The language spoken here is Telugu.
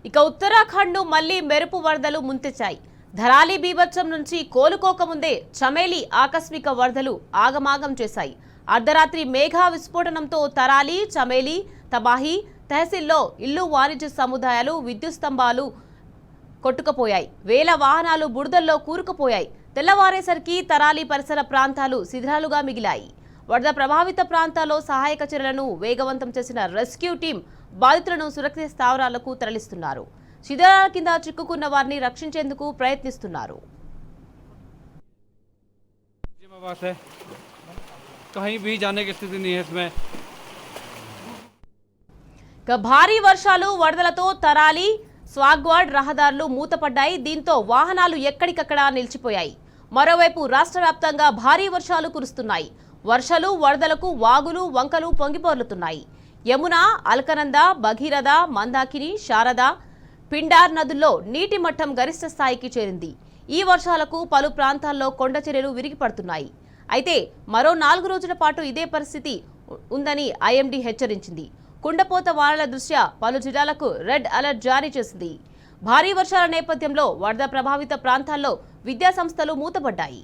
ఇక ఉత్తరాఖండ్ మళ్లీ మెరుపు వరదలు ముంచెత్తాయి. ధరాలి బీభత్సం నుంచి కోలుకోకముందే చమేలి ఆకస్మిక వరదలు ఆగమాగం చేశాయి. అర్ధరాత్రి మేఘా విస్ఫోటనంతో తరాలి, చమేలి, తబాహి తహసీల్లో ఇల్లు, వాణిజ్య సముదాయాలు, విద్యుత్ స్తంభాలు కొట్టుకుపోయాయి. వేల వాహనాలు బురదల్లో కూరుకుపోయాయి. తెల్లవారేసరికి తరాలి పరిసర ప్రాంతాలు శిథిలాలుగా మిగిలాయి. వరద ప్రభావిత ప్రాంతాల్లో సహాయక చర్యలను వేగవంతం చేసిన రెస్క్యూ టీం బాధితులను సురక్షిత స్థావరాలకు తరలిస్తున్నారు. శిథిలాల కింద చిక్కుకున్న వారిని రక్షించేందుకు ప్రయత్నిస్తున్నారు. భారీ వర్షాలు, వరదలతో తరాలి, స్వాగ్వాడ్ రహదారులు మూతపడ్డాయి. దీంతో వాహనాలు ఎక్కడికక్కడ నిలిచిపోయాయి. మరోవైపు రాష్ట్ర వ్యాప్తంగా భారీ వర్షాలు కురుస్తున్నాయి. వర్షాలు, వరదలకు వాగులు, వంకలు పొంగిపొర్లుతున్నాయి. యమున, అల్కనంద, భగీరథ, మందాకిని, శారద, పిండార్ నదుల్లో నీటి మట్టం గరిష్ట స్థాయికి చేరింది. ఈ వర్షాలకు పలు ప్రాంతాల్లో కొండ చర్యలు విరిగిపడుతున్నాయి. అయితే మరో 4 రోజుల పాటు ఇదే పరిస్థితి ఉందని ఐఎండీ హెచ్చరించింది. కుండపోత వానల దృష్ట్యా పలు జిల్లాలకు రెడ్ అలర్ట్ జారీ చేసింది. భారీ వర్షాల నేపథ్యంలో వరద ప్రభావిత ప్రాంతాల్లో విద్యాసంస్థలు మూతపడ్డాయి.